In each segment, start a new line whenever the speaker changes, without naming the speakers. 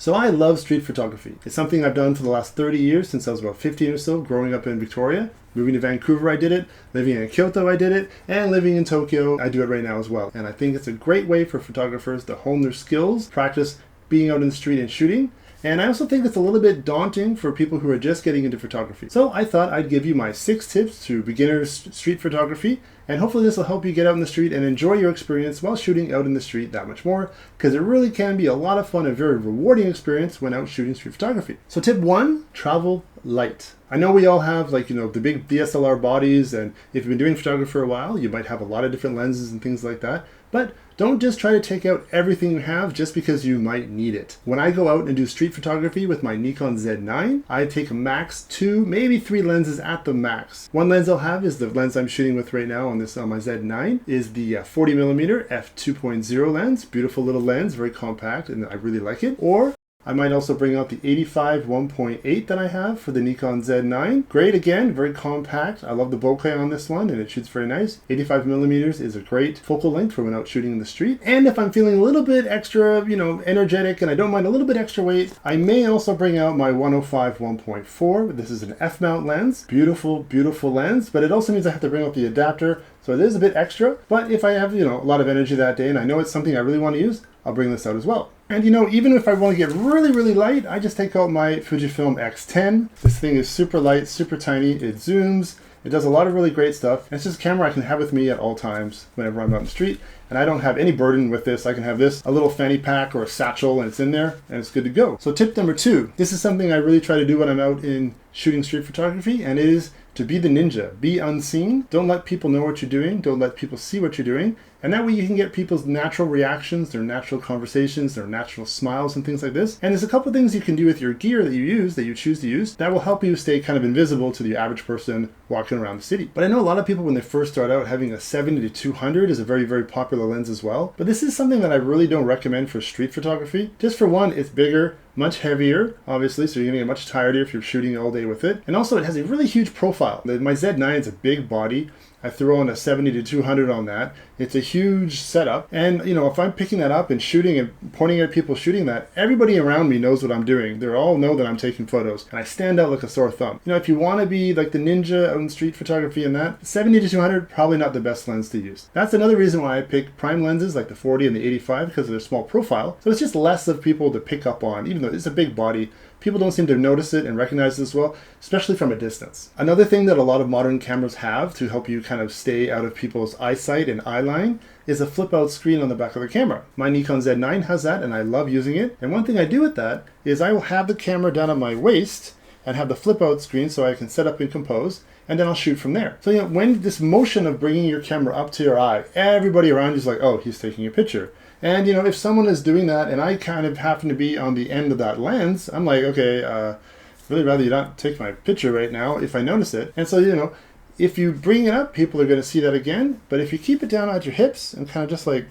So I love street photography. It's something I've done for the last 30 years since I was about 15 or so, growing up in Victoria. Moving to Vancouver, I did it. Living in Kyoto, I did it. And living in Tokyo, I do it right now as well. And I think it's a great way for photographers to hone their skills, practice being out in the street and shooting. And I also think it's a little bit daunting for people who are just getting into photography. So I thought I'd give you my 6 tips to beginner's street photography, and hopefully this will help you get out in the street and enjoy your experience while shooting out in the street that much more, because it really can be a lot of fun and very rewarding experience when out shooting street photography. So tip 1, travel light. I know we all have the big DSLR bodies, and if you've been doing photography for a while, you might have a lot of different lenses and things like that, but don't just try to take out everything you have just because you might need it. When I go out and do street photography with my Nikon Z9, I take max 2, maybe 3 lenses at the max. One lens I'll have is the lens I'm shooting with right now on my Z9, is the 40mm f2.0 lens. Beautiful little lens, very compact, and I really like it. Or I might also bring out the 85 1.8 that I have for the Nikon Z9. Great again, very compact. I love the bokeh on this one and it shoots very nice. 85mm is a great focal length for when out shooting in the street. And if I'm feeling a little bit extra, energetic and I don't mind a little bit extra weight, I may also bring out my 105 1.4. This is an F-mount lens. Beautiful, beautiful lens, but it also means I have to bring out the adapter. So it is a bit extra, but if I have, a lot of energy that day and I know it's something I really want to use, I'll bring this out as well. And even if I want to get really, really light, I just take out my Fujifilm X10. This thing is super light, super tiny. It zooms. It does a lot of really great stuff. And it's just a camera I can have with me at all times whenever I'm out in the street. And I don't have any burden with this. I can have this, a little fanny pack or a satchel, and it's in there and it's good to go. So tip number 2, this is something I really try to do when I'm out in shooting street photography, and it is to be the ninja. Be unseen. Don't let people know what you're doing. Don't let people see what you're doing. And that way you can get people's natural reactions, their natural conversations, their natural smiles and things like this. And there's a couple things you can do with your gear that you choose to use, that will help you stay kind of invisible to the average person walking around the city. But I know a lot of people when they first start out, having a 70-200 is a very, very popular lens as well. But this is something that I really don't recommend for street photography. Just for one, it's bigger, much heavier, obviously, so you're gonna get much tireder if you're shooting all day with it. And also it has a really huge profile. My Z9 is a big body. I throw in a 70-200 on that. It's a huge setup. And if I'm picking that up and shooting and pointing at people shooting that, everybody around me knows what I'm doing. They all know that I'm taking photos and I stand out like a sore thumb. If you want to be like the ninja out in street photography and that, 70-200, probably not the best lens to use. That's another reason why I pick prime lenses like the 40 and the 85, because of their small profile. So it's just less of people to pick up on, even though it's a big body. People don't seem to notice it and recognize it as well, especially from a distance. Another thing that a lot of modern cameras have to help you kind of stay out of people's eyesight and eye line is a flip out screen on the back of the camera. My Nikon Z9 has that and I love using it. And one thing I do with that is I will have the camera down at my waist and have the flip out screen so I can set up and compose, and then I'll shoot from there. So when this motion of bringing your camera up to your eye, everybody around you is like, oh, he's taking a picture. And if someone is doing that and I kind of happen to be on the end of that lens, I'm like, okay, really rather you not take my picture right now if I notice it. And so, if you bring it up, people are going to see that again. But if you keep it down at your hips and kind of just like,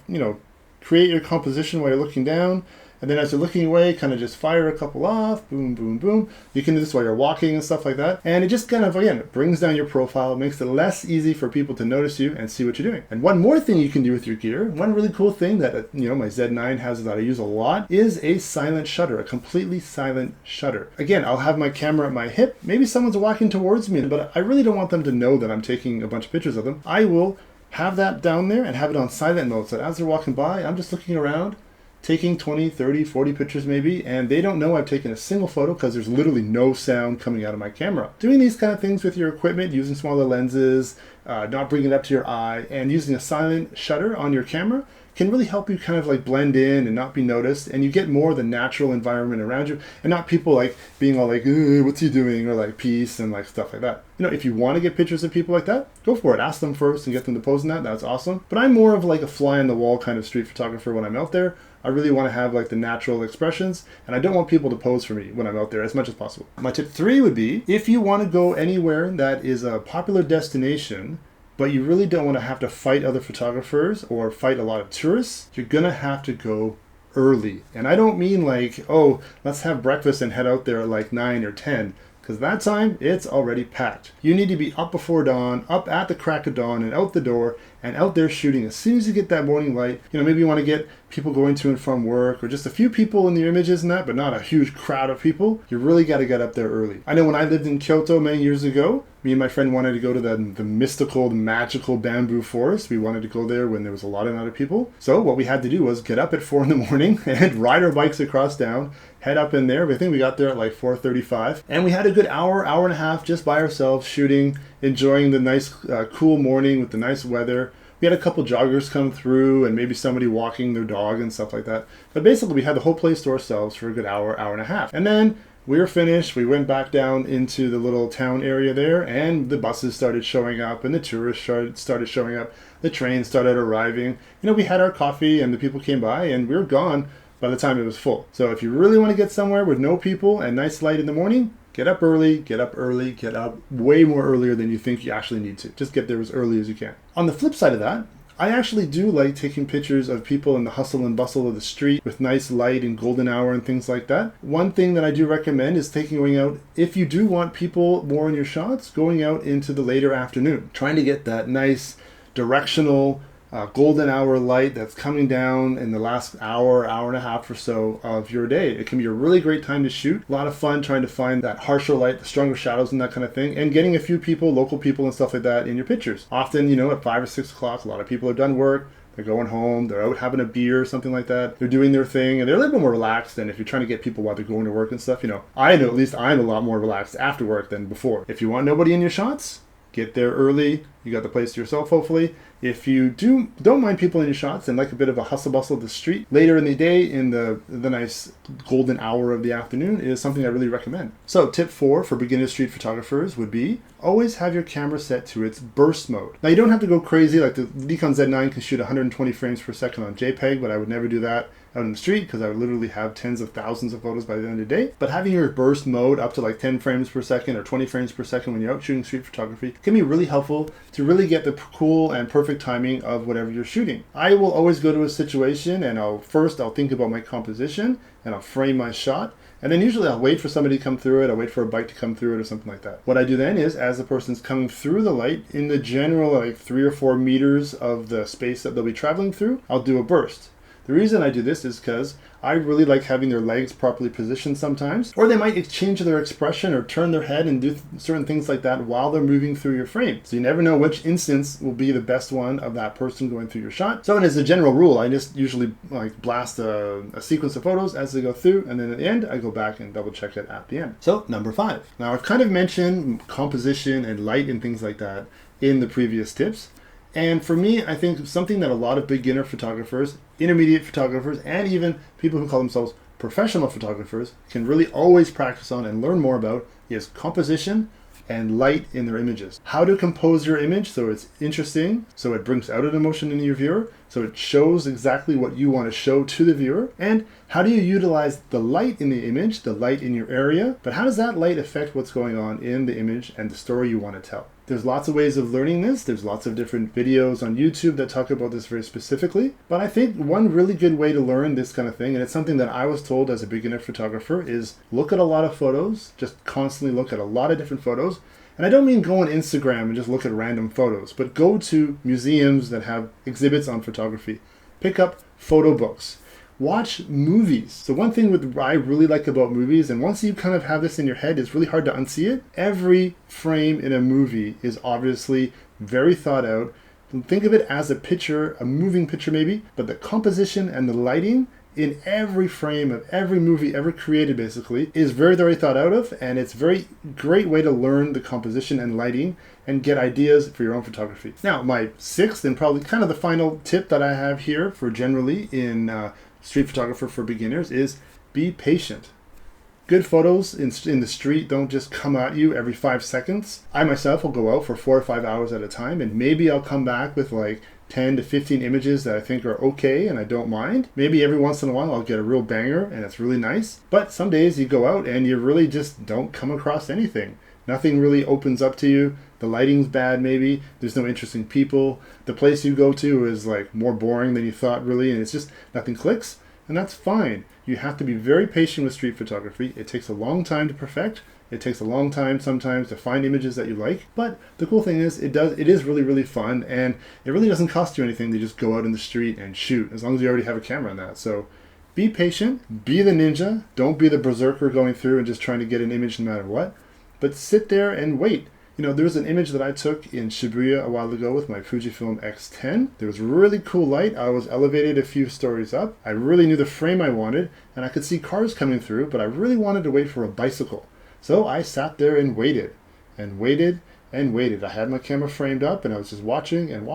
create your composition while you're looking down, and then as you're looking away, kind of just fire a couple off, boom, boom, boom. You can do this while you're walking and stuff like that. And it just kind of, again, it brings down your profile, makes it less easy for people to notice you and see what you're doing. And one more thing you can do with your gear, one really cool thing that, my Z9 has that I use a lot, is a silent shutter, a completely silent shutter. Again, I'll have my camera at my hip. Maybe someone's walking towards me, but I really don't want them to know that I'm taking a bunch of pictures of them. I will have that down there and have it on silent mode, so that as they're walking by, I'm just looking around, taking 20, 30, 40 pictures maybe, and they don't know I've taken a single photo because there's literally no sound coming out of my camera. Doing these kind of things with your equipment, using smaller lenses, not bringing it up to your eye, and using a silent shutter on your camera can really help you kind of like blend in and not be noticed, and you get more of the natural environment around you and not people like being all like, what's he doing, or like peace and like stuff like that. If you want to get pictures of people like that, go for it. Ask them first and get them to pose in that. That's awesome. But I'm more of like a fly on the wall kind of street photographer when I'm out there. I really want to have like the natural expressions, and I don't want people to pose for me when I'm out there as much as possible. My tip 3 would be, if you want to go anywhere that is a popular destination, but you really don't want to have to fight other photographers or fight a lot of tourists, you're going to have to go early. And I don't mean like, oh, let's have breakfast and head out there at like 9 or 10. because that time it's already packed. You need to be up before dawn, up at the crack of dawn and out the door and out there shooting as soon as you get that morning light. Maybe you want to get people going to and from work or just a few people in the images and that, but not a huge crowd of people. You really got to get up there early. I know when I lived in Kyoto many years ago, me and my friend wanted to go to the mystical, the magical bamboo forest. We wanted to go there when there was a lot of people. So what we had to do was get up at 4 in the morning and ride our bikes across town, head up in there. I think we got there at like 4:35, and we had a good hour and a half just by ourselves shooting, enjoying the nice cool morning with the nice weather. We had a couple joggers come through and maybe somebody walking their dog and stuff like that. But basically we had the whole place to ourselves for a good hour and a half. And then we were finished. We went back down into the little town area there, and the buses started showing up and the tourists started showing up. The trains started arriving. We had our coffee and the people came by, and we were gone by the time it was full. So if you really want to get somewhere with no people and nice light in the morning, get up early, get up way more earlier than you think you actually need to. Just get there as early as you can. On the flip side of that, I actually do like taking pictures of people in the hustle and bustle of the street with nice light and golden hour and things like that. One thing that I do recommend is going out, if you do want people more in your shots, going out into the later afternoon, trying to get that nice directional golden hour light that's coming down in the last hour and a half or so of your day. It can be a really great time to shoot. A lot of fun trying to find that harsher light, the stronger shadows and that kind of thing, and getting a few people, local people and stuff like that in your pictures. Often, at 5 or 6 o'clock, a lot of people have done work. They're going home, they're out having a beer or something like that. They're doing their thing, and they're a little bit more relaxed than if you're trying to get people while they're going to work and stuff. I know at least I'm a lot more relaxed after work than before. If you want nobody in your shots, get there early. You got the place to yourself, hopefully. If you don't mind people in your shots and like a bit of a hustle bustle of the street, later in the day in the nice golden hour of the afternoon is something I really recommend. So tip 4 for beginner street photographers would be always have your camera set to its burst mode. Now you don't have to go crazy, like the Nikon Z9 can shoot 120 frames per second on JPEG, but I would never do that out in the street because I would literally have tens of thousands of photos by the end of the day. But having your burst mode up to like 10 frames per second or 20 frames per second when you're out shooting street photography can be really helpful to really get the cool and perfect timing of whatever you're shooting. I will always go to a situation and I'll think about my composition and I'll frame my shot. And then usually I'll wait for somebody to come through it. I'll wait for a bike to come through it or something like that. What I do then is, as the person's coming through the light, in the general like 3 or 4 meters of the space that they'll be traveling through, I'll do a burst. The reason I do this is because I really like having their legs properly positioned sometimes, or they might change their expression or turn their head and do certain things like that while they're moving through your frame. So you never know which instance will be the best one of that person going through your shot. So as a general rule, I just usually blast a sequence of photos as they go through, and then at the end, I go back and double check it at the end. So number 5. Now I've kind of mentioned composition and light and things like that in the previous tips. And for me, I think something that a lot of beginner photographers, intermediate photographers, and even people who call themselves professional photographers can really always practice on and learn more about is composition and light in their images. How to compose your image so it's interesting, so it brings out an emotion in your viewer, so it shows exactly what you want to show to the viewer, and how do you utilize the light in the image, the light in your area, but how does that light affect what's going on in the image and the story you want to tell? There's lots of ways of learning this. There's lots of different videos on YouTube that talk about this very specifically. But I think one really good way to learn this kind of thing, and it's something that I was told as a beginner photographer, is look at a lot of photos, just constantly look at a lot of different photos. And I don't mean go on Instagram and just look at random photos, but go to museums that have exhibits on photography. Pick up photo books. Watch movies. So one thing I really like about movies, and once you kind of have this in your head, it's really hard to unsee it. Every frame in a movie is obviously very thought out. Think of it as a picture, a moving picture maybe, but the composition and the lighting in every frame of every movie ever created basically is very, very thought out of, and it's a very great way to learn the composition and lighting and get ideas for your own photography. Now, my 6th and probably kind of the final tip that I have here for generally in street photographer for beginners is be patient. Good photos in the street don't just come at you every 5 seconds. I myself will go out for 4 or 5 hours at a time, and maybe I'll come back with like 10 to 15 images that I think are okay and I don't mind. Maybe every once in a while I'll get a real banger and it's really nice. But some days you go out and you really just don't come across anything. Nothing really opens up to you. The lighting's bad maybe. There's no interesting people. The place you go to is like more boring than you thought really, and it's just nothing clicks. And that's fine. You have to be very patient with street photography. It takes a long time to perfect. It takes a long time sometimes to find images that you like, but the cool thing is it is really, really fun, and it really doesn't cost you anything to just go out in the street and shoot, as long as you already have a camera on that. So be patient, be the ninja, don't be the berserker going through and just trying to get an image no matter what, but sit there and wait. You know, there was an image that I took in Shibuya a while ago with my Fujifilm X10. There was really cool light. I was elevated a few stories up. I really knew the frame I wanted, and I could see cars coming through, but I really wanted to wait for a bicycle. So I sat there and waited, and waited, and waited. I had my camera framed up, and I was just watching, and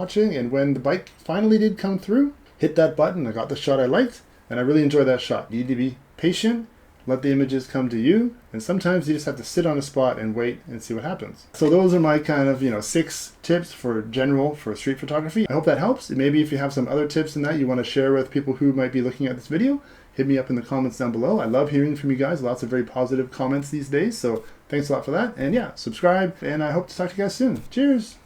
when the bike finally did come through, hit that button, I got the shot I liked, and I really enjoyed that shot. You need to be patient, let the images come to you, and sometimes you just have to sit on a spot and wait and see what happens. So those are my kind of, 6 tips for street photography. I hope that helps. Maybe if you have some other tips in that you want to share with people who might be looking at this video, hit me up in the comments down below. I love hearing from you guys. Lots of very positive comments these days. So thanks a lot for that. And yeah, subscribe, and I hope to talk to you guys soon. Cheers!